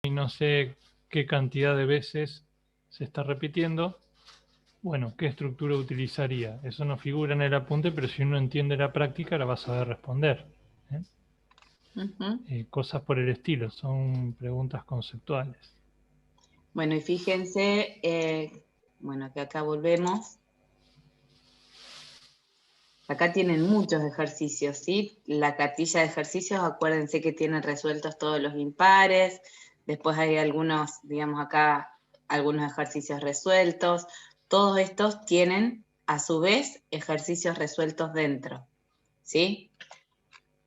y no sé qué cantidad de veces se está repitiendo, bueno, ¿qué estructura utilizaría? Eso no figura en el apunte, pero si uno entiende la práctica la va a saber responder. ¿Eh? Cosas por el estilo, son preguntas conceptuales. Bueno, y fíjense, bueno, que acá volvemos. Acá tienen muchos ejercicios, ¿sí? La cartilla de ejercicios, acuérdense que tienen resueltos todos los impares. Después hay algunos, digamos acá, algunos ejercicios resueltos. Todos estos tienen, a su vez, ejercicios resueltos dentro, ¿sí?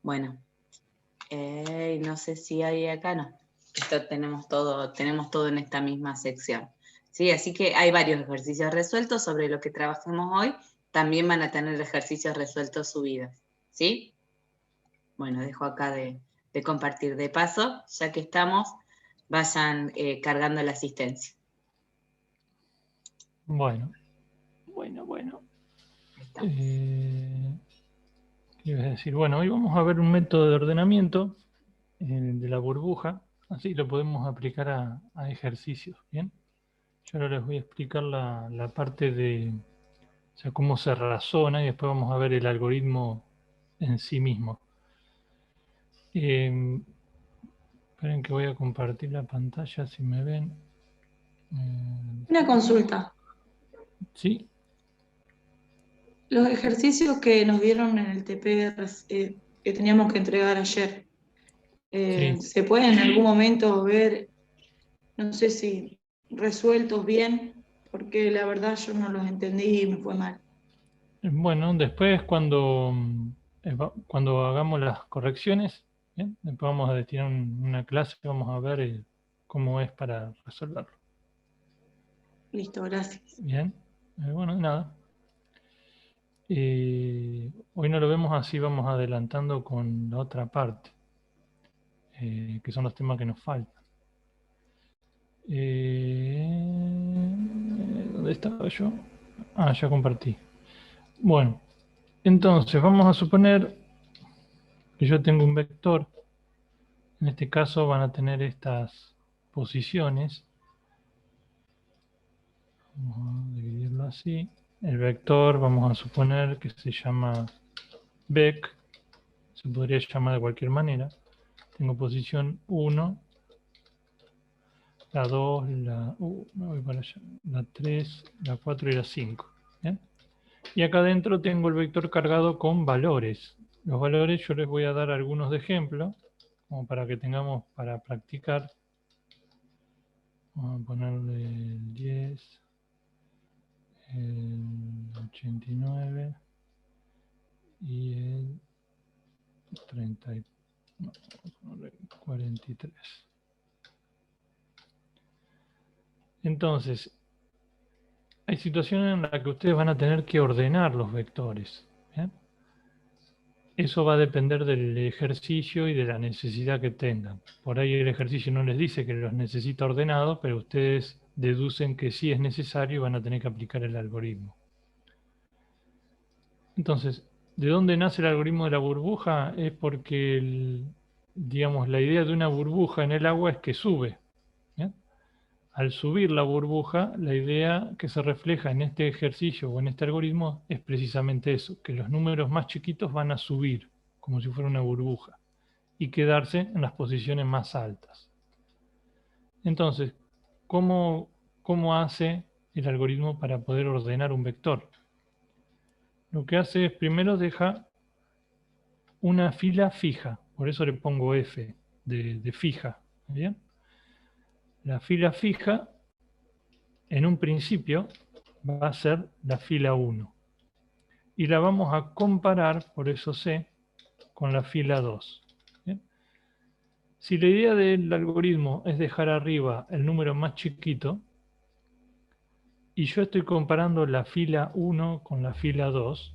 Bueno, no sé si hay acá, no. Esto tenemos todo en esta misma sección. ¿Sí? Así que hay varios ejercicios resueltos sobre lo que trabajemos hoy. También van a tener ejercicios resueltos subidos. ¿Sí? Bueno, dejo acá de compartir. De paso, ya que estamos, vayan cargando la asistencia. Bueno. ¿Qué ibas a decir? Bueno, hoy vamos a ver un método de ordenamiento de la burbuja, así lo podemos aplicar a ejercicios, ¿bien? Yo ahora les voy a explicar la parte de, o sea, cómo se razona y después vamos a ver el algoritmo en sí mismo. Esperen que voy a compartir la pantalla si me ven. Una consulta. Sí. Los ejercicios que nos dieron en el TP que teníamos que entregar ayer, Sí. ¿se pueden en algún momento ver, no sé si resueltos bien? Porque la verdad yo no los entendí y me fue mal. Bueno, después cuando hagamos las correcciones, ¿bien? Después vamos a destinar una clase y vamos a ver cómo es para resolverlo. Listo, gracias. Bien, bueno, nada. Hoy no lo vemos así, vamos adelantando con la otra parte, que son los temas que nos faltan. ¿Dónde estaba yo? Ah, ya compartí. Bueno, entonces vamos a suponer que yo tengo un vector. En este caso van a tener estas posiciones. Vamos a dividirlo así. El vector vamos a suponer que se llama vec. Se podría llamar de cualquier manera. Tengo posición 1, la 2, me voy para allá, la 3, la 4 y la 5. ¿Bien? Y acá adentro tengo el vector cargado con valores. Los valores yo les voy a dar algunos de ejemplo, como para que tengamos para practicar. Vamos a ponerle el 10, el 89 y el 30, no, 43. Entonces, hay situaciones en las que ustedes van a tener que ordenar los vectores. ¿Bien? Eso va a depender del ejercicio y de la necesidad que tengan. Por ahí el ejercicio no les dice que los necesita ordenados, pero ustedes deducen que sí es necesario y van a tener que aplicar el algoritmo. Entonces, ¿de dónde nace el algoritmo de la burbuja? Es porque, digamos, la idea de una burbuja en el agua es que sube. ¿Bien? Al subir la burbuja, la idea que se refleja en este ejercicio o en este algoritmo es precisamente eso, que los números más chiquitos van a subir, como si fuera una burbuja, y quedarse en las posiciones más altas. Entonces, ¿cómo hace el algoritmo para poder ordenar un vector? Lo que hace es primero deja una fila fija, por eso le pongo F de fija. ¿Bien? La fila fija en un principio va a ser la fila 1 y la vamos a comparar, por eso C, con la fila 2. ¿Bien? Si la idea del algoritmo es dejar arriba el número más chiquito y yo estoy comparando la fila 1 con la fila 2,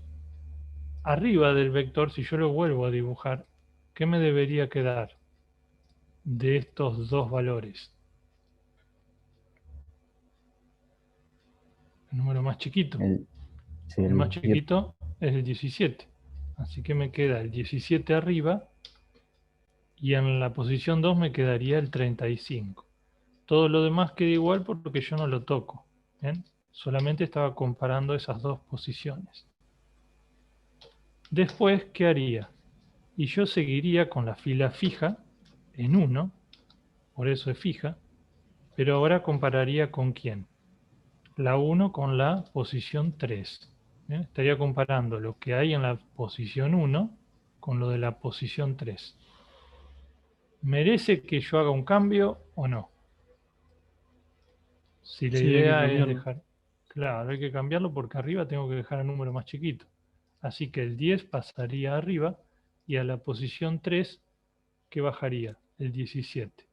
arriba del vector, si yo lo vuelvo a dibujar, ¿qué me debería quedar de estos dos valores? El número más chiquito. El más chiquito es el 17. Así que me queda el 17 arriba y en la posición 2 me quedaría el 35. Todo lo demás queda igual porque yo no lo toco. ¿Bien? Solamente estaba comparando esas dos posiciones. Después, ¿qué haría? Y yo seguiría con la fila fija en 1, por eso es fija, pero ahora compararía con quién. La 1 con la posición 3. ¿Bien? Estaría comparando lo que hay en la posición 1 con lo de la posición 3. ¿Merece que yo haga un cambio o no? Si la Sí, hay que idea es cambiarlo. dejar... Claro, hay que cambiarlo porque arriba tengo que dejar el número más chiquito. Así que el 10 pasaría arriba y a la posición 3, ¿qué bajaría? El 17.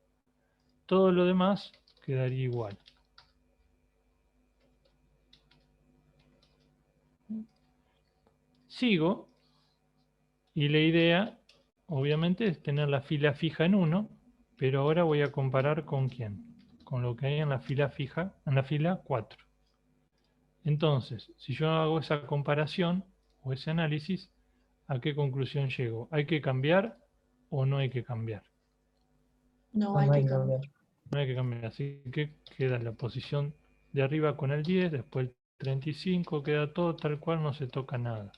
Todo lo demás quedaría igual. Sigo y la idea, obviamente, es tener la fila fija en 1, pero ahora voy a comparar con quién. Con lo que hay en la fila fija, en la fila 4. Entonces, si yo hago esa comparación o ese análisis, ¿a qué conclusión llego? ¿Hay que cambiar o no hay que cambiar? No hay que cambiar. No hay que cambiar, así que queda la posición de arriba con el 10, después el 35, queda todo tal cual, no se toca nada.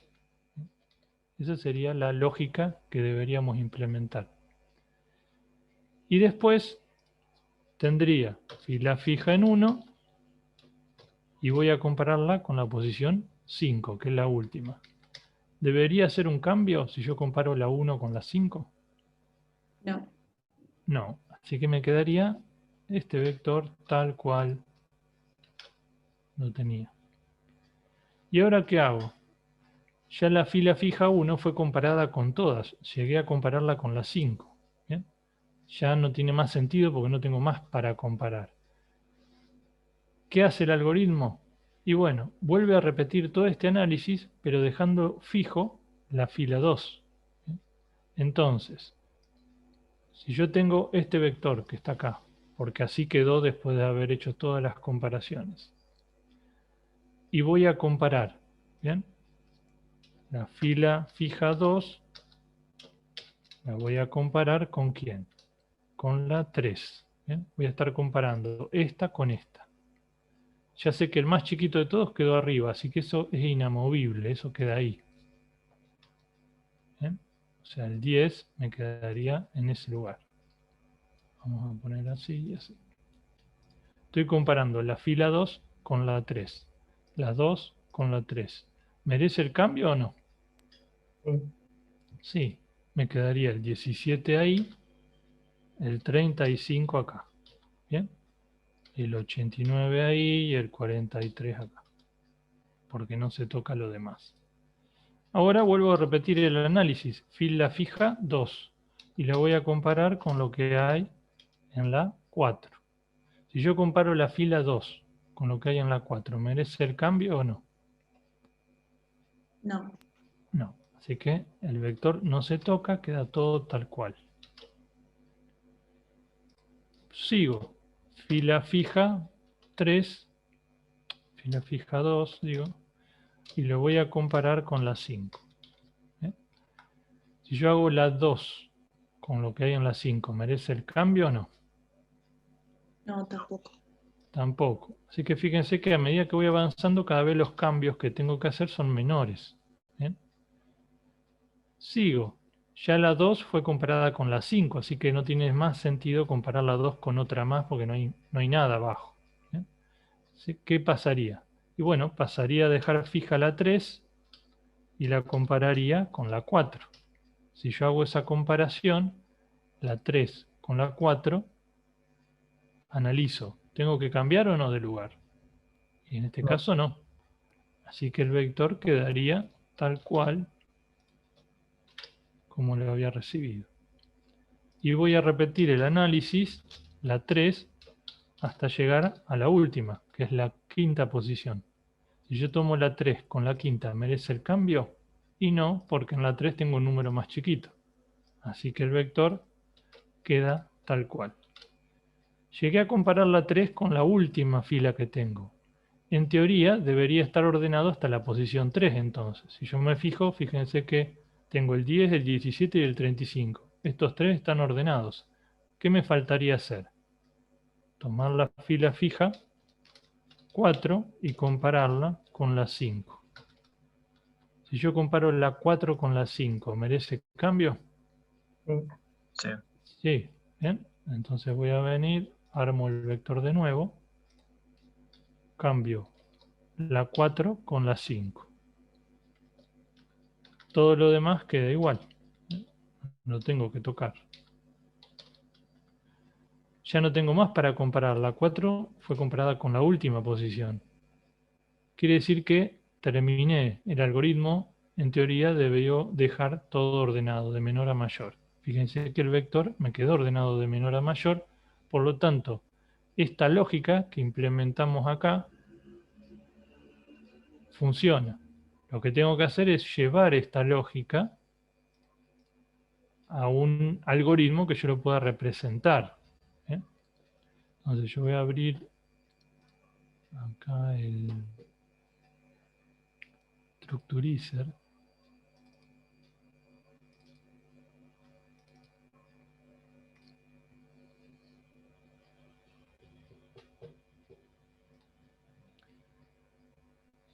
Esa sería la lógica que deberíamos implementar. Y después tendría fila fija en 1 y voy a compararla con la posición 5, que es la última. ¿Debería hacer un cambio si yo comparo la 1 con la 5? No. No, así que me quedaría este vector tal cual lo tenía. ¿Y ahora qué hago? Ya la fila fija 1 fue comparada con todas. Llegué a compararla con la 5. ¿Bien? Ya no tiene más sentido porque no tengo más para comparar. ¿Qué hace el algoritmo? Y bueno, vuelve a repetir todo este análisis, pero dejando fijo la fila 2. ¿Bien? Entonces, si yo tengo este vector que está acá, porque así quedó después de haber hecho todas las comparaciones, y voy a comparar, ¿bien? La fila fija 2 la voy a comparar con quién, con la 3. ¿Bien? Voy a estar comparando esta con esta. Ya sé que el más chiquito de todos quedó arriba, así que eso es inamovible, eso queda ahí. ¿Bien? O sea, el 10 me quedaría en ese lugar. Vamos a poner así y así. Estoy comparando la fila 2 con la 3. La 2 con la 3. ¿Merece el cambio o no? Sí, me quedaría el 17 ahí, el 35 acá. ¿Bien? El 89 ahí y el 43 acá. Porque no se toca lo demás. Ahora vuelvo a repetir el análisis. Fila fija 2. Y la voy a comparar con lo que hay en la 4. Si yo comparo la fila 2 con lo que hay en la 4, ¿merece el cambio o no? No. No. Así que el vector no se toca, queda todo tal cual. Sigo. Fila fija 3, fila fija 2, digo, y lo voy a comparar con la 5. ¿Eh? Si yo hago la 2 con lo que hay en la 5, ¿merece el cambio o no? No, tampoco. Tampoco. Así que fíjense que a medida que voy avanzando, cada vez los cambios que tengo que hacer son menores. ¿Bien? Sigo. Ya la 2 fue comparada con la 5, así que no tiene más sentido comparar la 2 con otra más porque no hay nada abajo. ¿Bien? ¿Qué pasaría? Y bueno, pasaría a dejar fija la 3 y la compararía con la 4. Si yo hago esa comparación, la 3 con la 4, analizo, ¿tengo que cambiar o no de lugar? Y en este caso no. Así que el vector quedaría tal cual como lo había recibido. Y voy a repetir el análisis, la 3, hasta llegar a la última, que es la quinta posición. Si yo tomo la 3 con la quinta, ¿merece el cambio? Y no, porque en la 3 tengo un número más chiquito. Así que el vector queda tal cual. Llegué a comparar la 3 con la última fila que tengo. En teoría debería estar ordenado hasta la posición 3 entonces. Si yo me fijo, fíjense que tengo el 10, el 17 y el 35. Estos tres están ordenados. ¿Qué me faltaría hacer? tomar la fila fija 4 y compararla con la 5. Si yo comparo la 4 con la 5, ¿merece cambio? Sí. Sí. Bien. Entonces voy a venir, armo el vector de nuevo, cambio la 4 con la 5. Todo lo demás queda igual. No tengo que tocar. Ya no tengo más para comparar. La 4 fue comparada con la última posición. Quiere decir que terminé el algoritmo. En teoría debió dejar todo ordenado de menor a mayor. Fíjense que el vector me quedó ordenado de menor a mayor. Por lo tanto, esta lógica que implementamos acá funciona. Lo que tengo que hacer es llevar esta lógica a un algoritmo que yo lo pueda representar. ¿Eh? Entonces yo voy a abrir acá el Structurizer.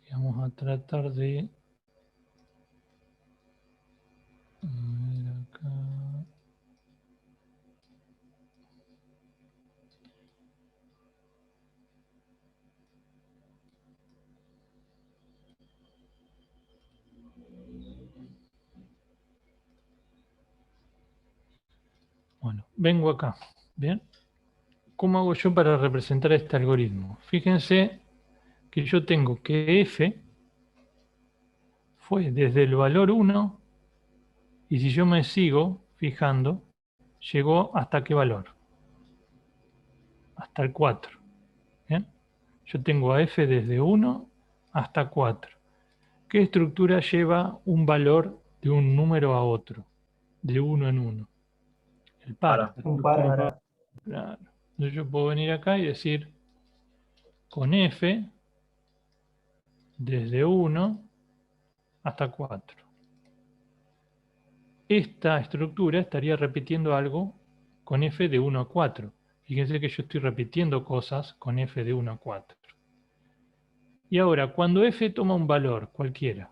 Y vamos a tratar de... A ver acá... Bueno, vengo acá. ¿Bien? ¿Cómo hago yo para representar este algoritmo? Fíjense que yo tengo que f fue desde el valor 1 y si yo me sigo fijando, llegó hasta qué valor. Hasta el 4. ¿Bien? Yo tengo a f desde 1 hasta 4. ¿Qué estructura lleva un valor de un número a otro? De uno en uno. El par. Un par. Claro. Entonces yo puedo venir acá y decir con f desde 1 hasta 4. Esta estructura estaría repitiendo algo con f de 1 a 4. Fíjense que yo estoy repitiendo cosas con f de 1 a 4. Y ahora, cuando f toma un valor cualquiera,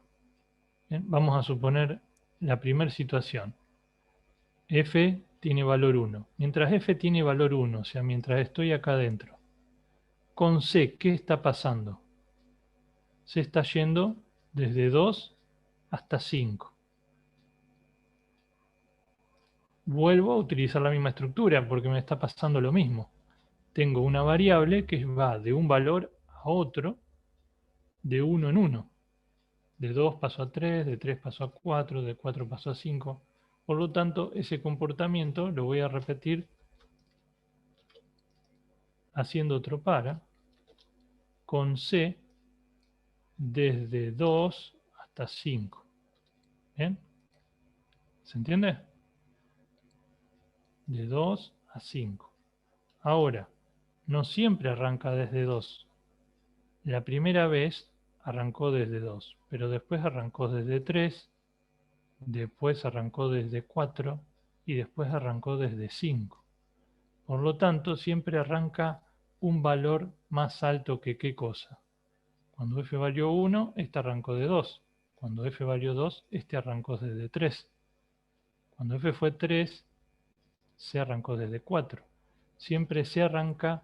¿bien? Vamos a suponer la primera situación. F tiene valor 1. Mientras f tiene valor 1, o sea, mientras estoy acá adentro, con C, ¿qué está pasando? Se está yendo desde 2 hasta 5. Vuelvo a utilizar la misma estructura porque me está pasando lo mismo. Tengo una variable que va de un valor a otro de 1 en 1. De 2 paso a 3, de 3 paso a 4, de 4 paso a 5. Por lo tanto, ese comportamiento lo voy a repetir haciendo otro para con C desde 2 hasta 5. ¿Bien? ¿Se entiende? De 2 a 5. Ahora, no siempre arranca desde 2. La primera vez arrancó desde 2, pero después arrancó desde 3, después arrancó desde 4 y después arrancó desde 5. Por lo tanto, siempre arranca un valor más alto que qué cosa. Cuando f valió 1, este arrancó de 2. Cuando f valió 2, este arrancó desde 3. Cuando f fue 3, se arrancó desde 4. Siempre se arranca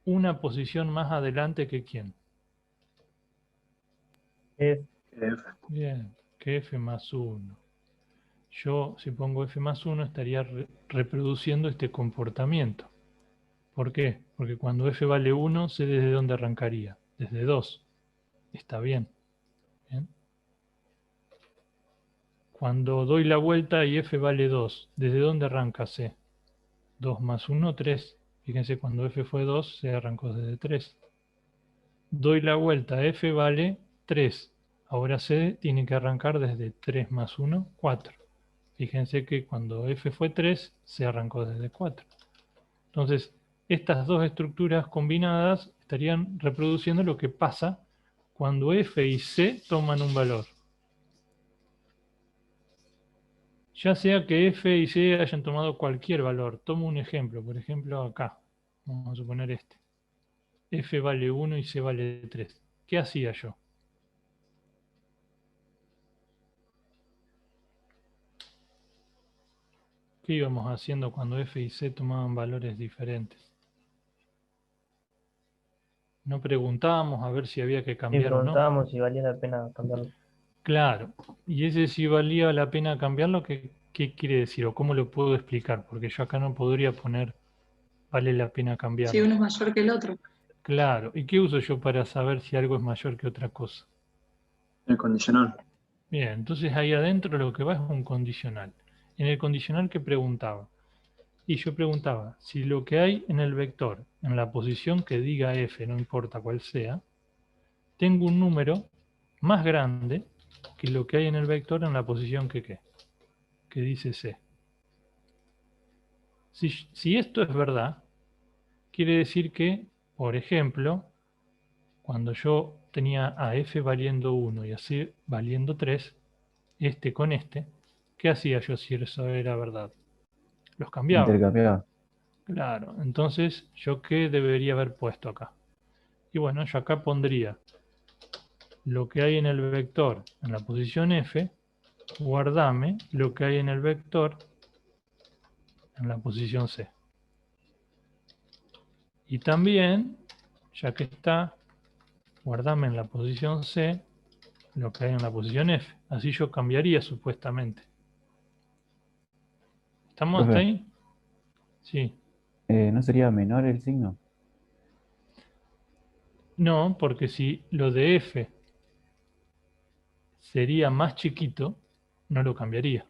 una posición más adelante que quién. Bien, que f más 1. Yo, si pongo f más 1, estaría reproduciendo este comportamiento. ¿Por qué? Porque cuando f vale 1, sé desde dónde arrancaría. Desde 2. Está bien. Bien. Cuando doy la vuelta y f vale 2, ¿desde dónde arranca C? 2 más 1, 3. Fíjense, cuando f fue 2, se arrancó desde 3. Doy la vuelta, f vale 3. Ahora C tiene que arrancar desde 3 más 1, 4. Fíjense que cuando f fue 3, se arrancó desde 4. Entonces, estas dos estructuras combinadas estarían reproduciendo lo que pasa cuando f y c toman un valor. Ya sea que f y c hayan tomado cualquier valor. Tomo un ejemplo, por ejemplo acá. Vamos a suponer este. F vale 1 y C vale 3. ¿Qué hacía yo? ¿Qué íbamos haciendo cuando F y C tomaban valores diferentes? No preguntábamos a ver si había que Y cambiar o no. preguntábamos si valía la pena cambiarlo. Claro. Y ese si valía la pena cambiarlo, ¿qué quiere decir? ¿O cómo lo puedo explicar? Porque yo acá no podría poner vale la pena Si cambiarlo. uno es mayor que el otro. Claro. ¿Y qué uso yo para saber si algo es mayor que otra cosa? El condicional. Bien, entonces ahí adentro lo que va es un condicional. En el condicional que preguntaba. Y yo preguntaba, si lo que hay en el vector, en la posición que diga f, no importa cuál sea, tengo un número más grande que lo que hay en el vector en la posición que dice c. Si esto es verdad, quiere decir que, por ejemplo, cuando yo tenía a f valiendo 1 y a c valiendo 3, este con este, ¿qué hacía yo si eso era verdad? Los cambiaba. Intercambiado. Claro, entonces, ¿yo qué debería haber puesto acá? Y bueno, yo acá pondría lo que hay en el vector en la posición f, guardame lo que hay en el vector en la posición c. Y también, ya que está, guardame en la posición c lo que hay en la posición f. Así yo cambiaría supuestamente. ¿Estamos hasta Profe, ahí? Sí. ¿no sería menor el signo? No, porque si lo de f sería más chiquito, no lo cambiaría.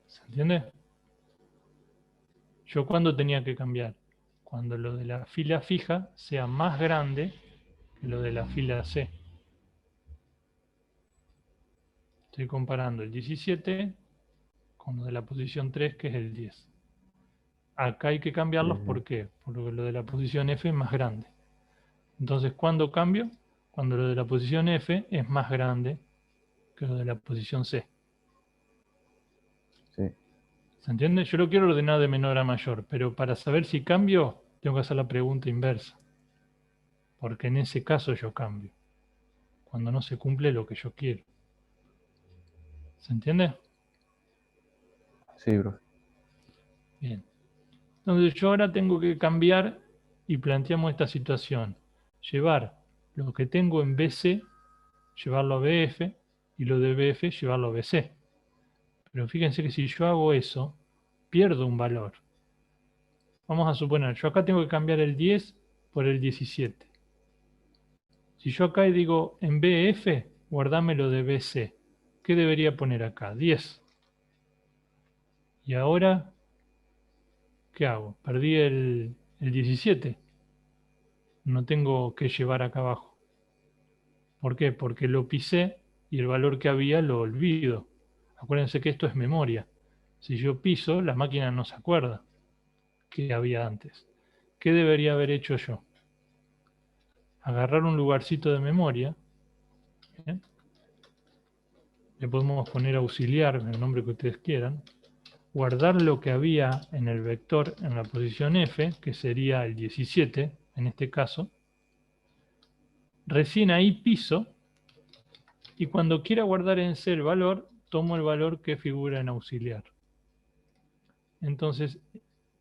¿Se entiende? ¿Yo cuándo tenía que cambiar? Cuando lo de la fila fija sea más grande que lo de la fila C. Estoy comparando el 17 con lo de la posición 3, que es el 10. Acá hay que cambiarlos, ¿por qué? Porque lo de la posición F es más grande. Entonces, ¿cuándo cambio? Cuando lo de la posición F es más grande que lo de la posición C. Sí. ¿Se entiende? Yo lo quiero ordenar de menor a mayor, pero para saber si cambio, tengo que hacer la pregunta inversa. Porque en ese caso yo cambio. Cuando no se cumple lo que yo quiero. ¿Se entiende? Sí, profe. Bien. Entonces yo ahora tengo que cambiar y planteamos esta situación. Llevar lo que tengo en BC, llevarlo a BF, y lo de BF llevarlo a BC. Pero fíjense que si yo hago eso, pierdo un valor. Vamos a suponer, yo acá tengo que cambiar el 10 por el 17. Si yo acá digo en BF, guardame lo de BC. ¿Qué debería poner acá? 10. Y ahora, ¿qué hago? Perdí el 17. No tengo que llevar acá abajo. ¿Por qué? Porque lo pisé y el valor que había lo olvido. Acuérdense que esto es memoria. Si yo piso, la máquina no se acuerda qué había antes. ¿Qué debería haber hecho yo? Agarrar un lugarcito de memoria. ¿Bien? Le podemos poner auxiliar, el nombre que ustedes quieran. Guardar lo que había en el vector en la posición F, que sería el 17 en este caso. Recién ahí piso. Y cuando quiera guardar en C el valor, tomo el valor que figura en auxiliar. Entonces,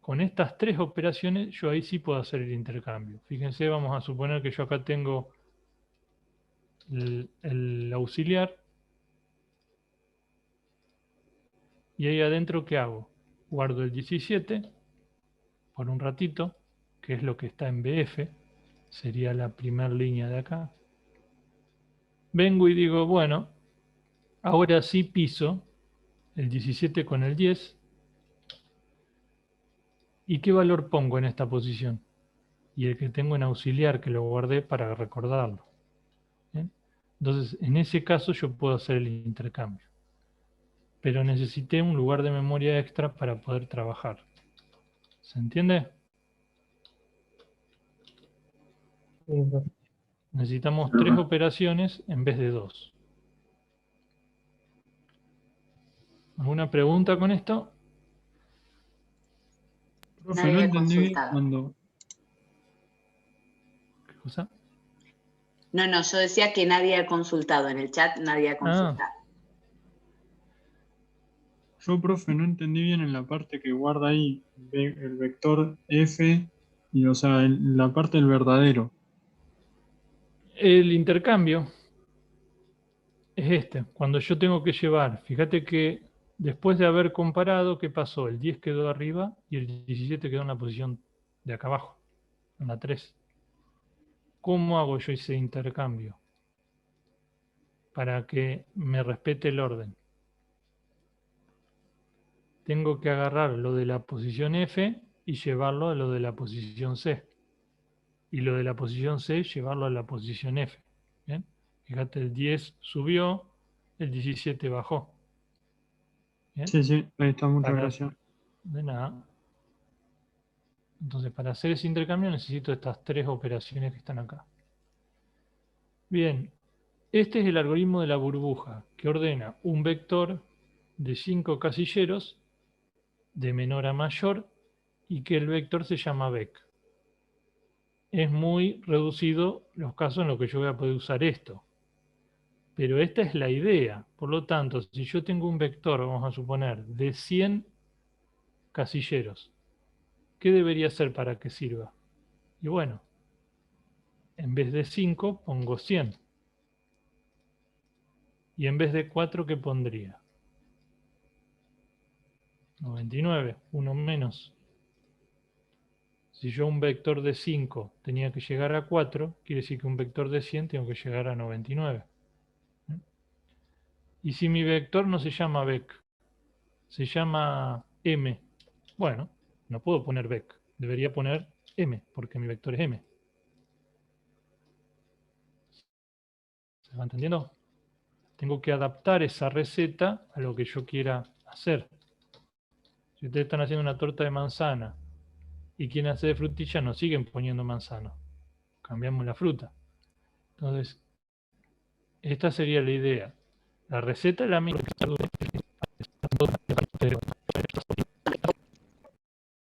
con estas tres operaciones, yo ahí sí puedo hacer el intercambio. Fíjense, vamos a suponer que yo acá tengo el auxiliar. Y ahí adentro, ¿qué hago? Guardo el 17 por un ratito, que es lo que está en BF. Sería la primera línea de acá. Vengo y digo, bueno, ahora sí piso el 17 con el 10. ¿Y qué valor pongo en esta posición? Y el que tengo en auxiliar, que lo guardé para recordarlo. ¿Bien? Entonces, en ese caso yo puedo hacer el intercambio. Pero necesité un lugar de memoria extra para poder trabajar. ¿Se entiende? Sí, profe. Necesitamos 3 operaciones en vez de 2. ¿Alguna pregunta con esto? Profe, Nadie no ha entendí bien consultado. cuando... ¿Qué cosa? No, yo decía que nadie ha consultado. En el chat nadie ha consultado. Yo, profe, no entendí bien en la parte que guarda ahí el vector f, y o sea, la parte del verdadero. El intercambio es este. Cuando yo tengo que llevar, fíjate que después de haber comparado, ¿qué pasó? El 10 quedó arriba y el 17 quedó en la posición de acá abajo, en la 3. ¿Cómo hago yo ese intercambio? Para que me respete el orden. Tengo que agarrar lo de la posición F y llevarlo a lo de la posición C. Y lo de la posición C llevarlo a la posición F. ¿Bien? Fíjate, el 10 subió, el 17 bajó. ¿Bien? Sí, sí, ahí está, muchas Para, gracias. de nada. Entonces, para hacer ese intercambio necesito estas tres operaciones que están acá. Bien, este es el algoritmo de la burbuja, que ordena un vector de 5 casilleros, de menor a mayor, y que el vector se llama vec. Es muy reducido los casos en los que yo voy a poder usar esto. Pero esta es la idea. Por lo tanto, si yo tengo un vector, vamos a suponer, de 100 casilleros, ¿qué debería ser para que sirva? Y bueno, en vez de 5 pongo 100. Y en vez de 4, ¿qué pondría? 99, uno menos. Si yo un vector de 5 tenía que llegar a 4, quiere decir que un vector de 100 tengo que llegar a 99. Y si mi vector no se llama vec, se llama m, bueno, no puedo poner vec, debería poner m, porque mi vector es m. ¿Se va entendiendo? Tengo que adaptar esa receta a lo que yo quiera hacer. Si ustedes están haciendo una torta de manzana y quieren hacer de frutilla, no siguen poniendo manzana. Cambiamos la fruta. Entonces, esta sería la idea. La receta es la misma.